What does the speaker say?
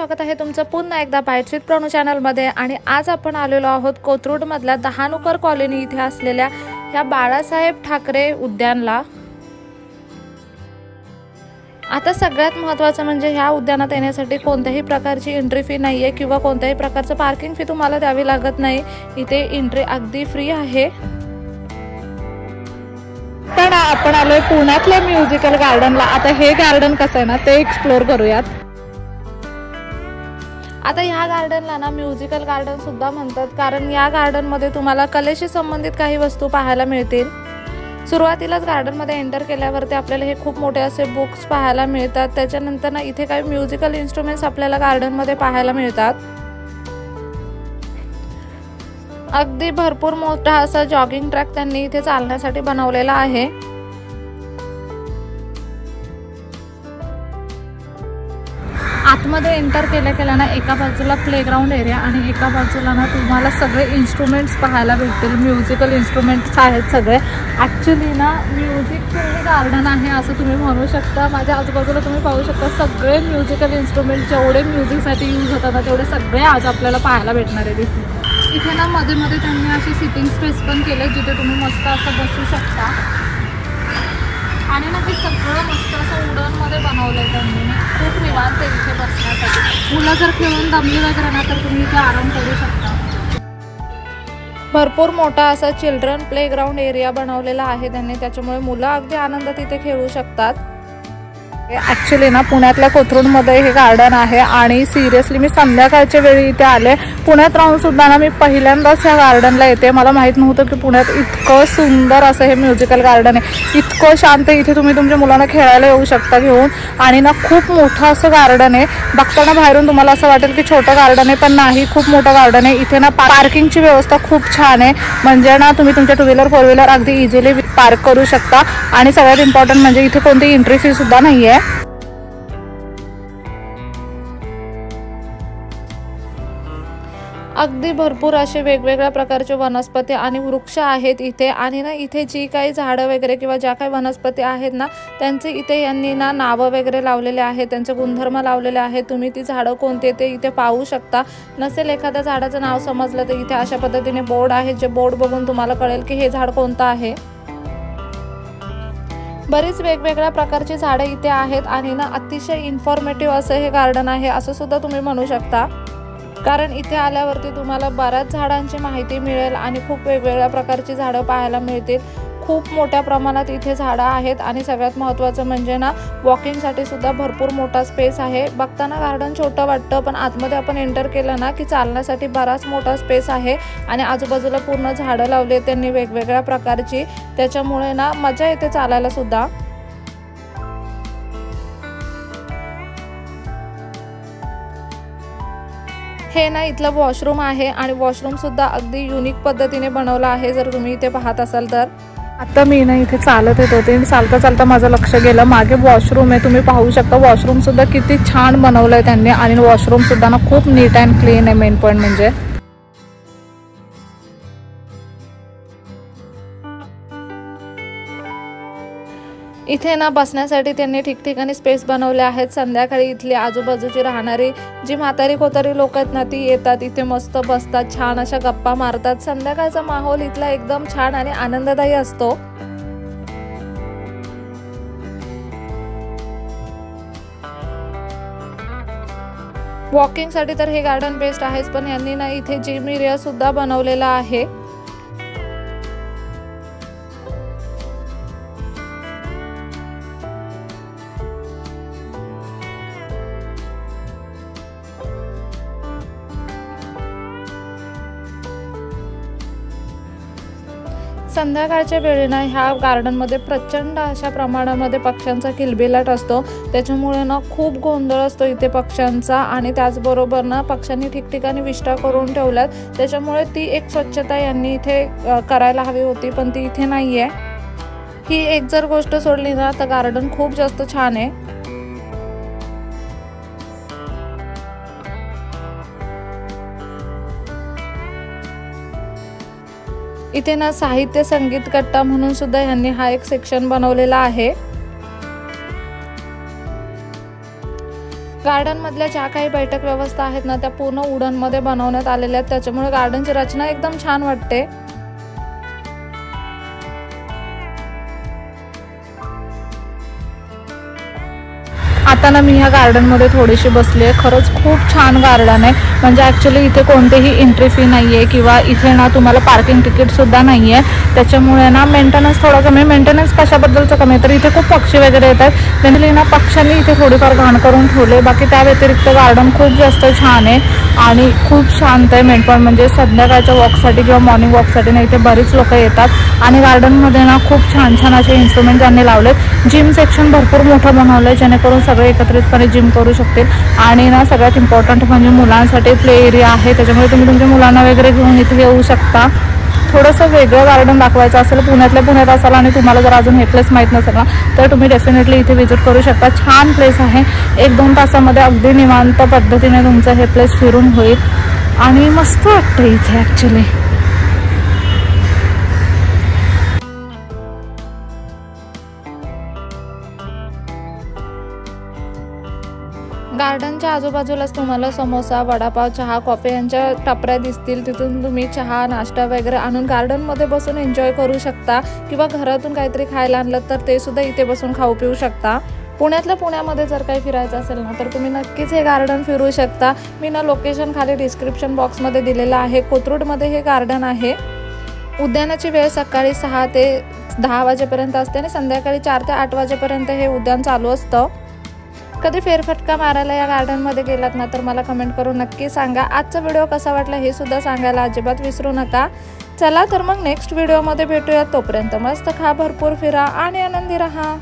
स्वागत आहे तुमचं पुन्हा एकदा बाईट्स विथ प्रणू चॅनलमध्ये। आणि आज आपण आलेलो आहोत कोथरूडमधल्या दहानुकर कॉलनी इथे असलेल्या ह्या बाळासाहेब ठाकरे उद्यानला। आता सगळ्यात महत्त्वाचं म्हणजे ह्या उद्यानात येण्यासाठी कोणत्याही प्रकारची एंट्री फी नाही आहे किंवा कोणत्याही प्रकारचं पार्किंग फी तुम्हाला द्यावी लागत नाही। इथे एंट्री अगदी फ्री आहे। तर आपण आलोय पुण्यातल्या म्युझिकल गार्डनला। आता हे गार्डन कसं आहे ना ते एक्सप्लोर करूयात। आता ह्या गार्डनला ना म्युझिकल गार्डन सुद्धा म्हणतात, कारण या गार्डनमध्ये तुम्हाला कलेशी संबंधित काही वस्तू पाहायला मिळतील। सुरुवातीलाच गार्डनमध्ये एंटर केल्यावरती आपल्याला हे खूप मोठे असे बुक्स पाहायला मिळतात। त्याच्यानंतर ना इथे काही म्युझिकल इन्स्ट्रुमेंट्स आपल्याला गार्डनमध्ये पाहायला मिळतात। अगदी भरपूर मोठा असा जॉगिंग ट्रॅक त्यांनी इथे चालण्यासाठी बनवलेला आहे। आतमध्ये एंटर केल्या ना एका बाजूला प्लेग्राऊंड एरिया आणि एका बाजूला ना तुम्हाला सगळे इन्स्ट्रुमेंट्स पाहायला भेटतील। म्युझिकल इन्स्ट्रुमेंट्स आहेत सगळे। ॲक्च्युली ना म्युझिकचं गार्डन आहे असं तुम्ही म्हणू शकता। माझ्या आजूबाजूला तुम्ही पाहू शकता सगळे म्युझिकल इन्स्ट्रुमेंट जेवढे म्युझिकसाठी यूज होतात ना तेवढे सगळे आज आपल्याला पाहायला भेटणार आहे तिथे। इथे ना मध्ये मध्ये त्यांनी अशी सिटिंग स्पेस पण केले जिथे तुम्ही मस्त असं बसू शकता। आणि ना ते सगळं मस्त असं वुडनमध्ये बनवलं आहे त्यांनी। खूप निवांत आहे इथे बसण्यासाठी। मुलं जर खेळून दमली वगैरे ना तर तुम्ही इथे आराम करू शकता। भरपूर मोठा असा चिल्ड्रन प्लेग्राऊंड एरिया बनवलेला आहे त्यांनी, त्याच्यामुळे मुलं अगदी आनंदात इथे खेळू शकतात। ॲक्च्युली ना पुण्यातल्या कोथरूडमध्ये हे गार्डन आहे आणि सिरियसली मी संध्याकाळच्या वेळी इथे आले। पुण्यात राहून सुद्धा ना मी पहिल्यांदाच ह्या गार्डनला येते। मला माहीत नव्हतं की पुण्यात इतकं सुंदर असं हे म्युझिकल गार्डन आहे। इतकं शांत, इथे तुम्ही तुमच्या मुलांना खेळायला येऊ शकता घेऊन। आणि ना खूप मोठं असं गार्डन आहे। बघताना बाहेरून तुम्हाला असं वाटेल की छोटं गार्डन आहे, पण नाही, खूप मोठं गार्डन आहे। इथे ना पार्किंगची व्यवस्था खूप छान आहे। म्हणजे ना तुम्ही तुमच्या 2 व्हीलर 4 व्हीलर अगदी इझिली पार्क करू शकता। आणि सगळ्यात इम्पॉर्टंट म्हणजे इथे कोणती एंट्री फी सुद्धा नाही आहे। अगदी भरपूर असे वेगवेगळ्या प्रकारचे वनस्पती आणि वृक्ष आहेत इथे। आणि ना इथे जी काही झाडं वगैरे किंवा ज्या काही वनस्पती आहेत ना त्यांचे इथे यांनी ना नावं वगैरे लावलेले आहेत, त्यांचे गुणधर्म लावलेले आहेत। तुम्ही ती झाडं कोणते ते इथे पाहू शकता। नसेल एखाद्या झाडाचं नाव समजलं तर इथे अशा पद्धतीने बोर्ड आहे, जे बोर्ड बघून तुम्हाला कळेल की हे झाड कोणतं आहे। बरीच वेगवेगळ्या प्रकारची झाडं इथे आहेत आणि ना अतिशय इन्फॉर्मेटिव्ह असं हे गार्डन आहे असं सुद्धा तुम्ही म्हणू शकता। कारण इथे आल्यावरती तुम्हाला बऱ्याच झाडांची माहिती मिळेल आणि खूप वेगवेगळ्या प्रकारची झाडं पाहायला मिळतील। खूप मोठ्या प्रमाणात इथे झाडं आहेत आणि सगळ्यात महत्त्वाचं म्हणजे ना वॉकिंगसाठी सुद्धा भरपूर मोठा स्पेस आहे। बघताना गार्डन छोटं वाटतं, पण आतमध्ये आपण एंटर केलं ना की चालण्यासाठी बराच मोठा स्पेस आहे। आणि आजूबाजूला पूर्ण झाडं लावली त्यांनी वेगवेगळ्या प्रकारची, त्याच्यामुळे ना मजा येते चालायला सुद्धा। हे ना इथलं वॉशरूम आहे आणि वॉशरूम सुद्धा अगदी युनिक पद्धतीने बनवलं आहे जर तुम्ही इथे पाहत असाल तर। आता मी ना इथे चालत येत होते, चालता चालता माझं लक्ष गेलं मागे वॉशरूम आहे, तुम्ही पाहू शकता। वॉशरूम सुद्धा किती छान बनवलंय त्यांनी आणि वॉशरूम सुद्धा ना खूप नीट अँड क्लीन आहे। मेन पॉईंट म्हणजे इथे ना बसण्यासाठी त्यांनी ठिकठिकाणी स्पेस बनवले आहेत। संध्याकाळी इथली आजूबाजूची राहणारी जी म्हातारी कोतारी लोक आहेत ना ती येतात इथे, मस्त बसतात, छान अशा गप्पा मारतात। संध्याकाळचा माहोल इथला एकदम छान आणि आनंददायी असतो। वॉकिंगसाठी तर हे गार्डन बेस्ट आहेच, पण यांनी ना इथे जिम एरिया सुद्धा बनवलेला आहे। संध्याकाळच्या वेळेला ह्या गार्डनमध्ये प्रचंड अशा प्रमाणामध्ये पक्ष्यांचा किलबिलाट असतो, त्याच्यामुळे ना खूप गोंधळ असतो इथे पक्ष्यांचा। आणि त्याचबरोबर ना पक्ष्यांनी ठिकठिकाणी विष्ठा करून ठेवल्यात, त्याच्यामुळे ती एक स्वच्छता यांनी इथे करायला हवी होती, पण ती इथे नाही आहे। ही एक जर गोष्ट सोडली ना तर गार्डन खूप जास्त छान आहे। इथे ना साहित्य संगीत कट्टा म्हणून सुद्धा यांनी हा एक सेक्शन बनवलेला आहे। गार्डनमधल्या ज्या काही बैठक व्यवस्था आहेत ना त्या पूर्ण वुडनमध्ये बनवण्यात आलेल्या आहेत, त्याच्यामुळे गार्डनची रचना एकदम छान वाटते। आता ना मी ह्या गार्डनमध्ये थोडीशी बसली आहे। खरंच खूप छान गार्डन आहे, म्हणजे ॲक्च्युली इथे कोणतेही एंट्री फी नाही आहे किंवा इथे ना तुम्हाला पार्किंग तिकीटसुद्धा नाही आहे, त्याच्यामुळे ना मेंटेनन्स थोडं कमी, मेंटेनन्स कशाबद्दलचं कमी तर इथे खूप पक्षी वगैरे येतात, त्यांनी ना पक्ष्यांनी इथे थोडीफार घाण करून ठेवले। बाकी त्या व्यतिरिक्त गार्डन खूप जास्त छान आहे आणि खूप शांत आहे। मेन पॉईंट म्हणजे संध्याकाळच्या वॉकसाठी किंवा मॉर्निंग वॉकसाठी ना इथे बरीच लोक येतात आणि गार्डनमध्ये ना खूप छान छान असे इन्स्ट्रुमेंट त्यांनी लावलेत। जिम सेक्शन भरपूर मोठं बनवलं आहे जेणेकरून सगळे एकत्रितपणे जिम करू शकतील आणि ना सगळ्यात इम्पॉर्टंट म्हणजे मुलांसाठी प्ले एरिया आहे, त्याच्यामुळे तुम्ही तुमच्या मुलांना वगैरे घेऊन इथे येऊ शकता। थोडंसं वेगळं गार्डन दाखवायचं असेल, पुण्यातल्या पुण्यात असाल आणि तुम्हाला जर अजून हे प्लेस माहीत नसेल ना तर तुम्ही डेफिनेटली इथे व्हिजिट करू शकता। छान प्लेस आहे, 1-2 तासामध्ये अगदी निवांत पद्धतीने तुमचं हे प्लेस फिरून होईल आणि मस्त वाटतं इथे ॲक्च्युली। गार्डनच्या आजूबाजूलाच तुम्हाला समोसा, वडापाव, चहा, कॉफी यांच्या टपऱ्या दिसतील, तिथून तुम्ही चहा, नाश्ता वगैरे आणून गार्डनमध्ये बसून एन्जॉय करू शकता किंवा घरातून काहीतरी खायला आणलं तर ते सुद्धा इथे बसून खाऊ पिऊ शकता। पुण्यातल्या पुण्यामध्ये जर काही फिरायचं असेल ना तर तुम्ही नक्कीच हे गार्डन फिरू शकता। मी ना लोकेशन खाली डिस्क्रिप्शन बॉक्समध्ये दिलेलं आहे। कोथरूडमध्ये हे गार्डन आहे। उद्यानाची वेळ सकाळी 6 ते 10 वाजेपर्यंत असते आणि संध्याकाळी 4 ते 8 वाजेपर्यंत हे उद्यान चालू असतं। कधी फेरफटका मारायला या गार्डनमध्ये गेलात ना तर मला कमेंट करून नक्की सांगा। आजचा व्हिडिओ कसा वाटला हे सुद्धा सांगायला अजिबात विसरू नका। चला तर मग नेक्स्ट व्हिडिओमध्ये भेटूया, तोपर्यंत मस्त खा, भरपूर फिरा आणि आनंदी रहा।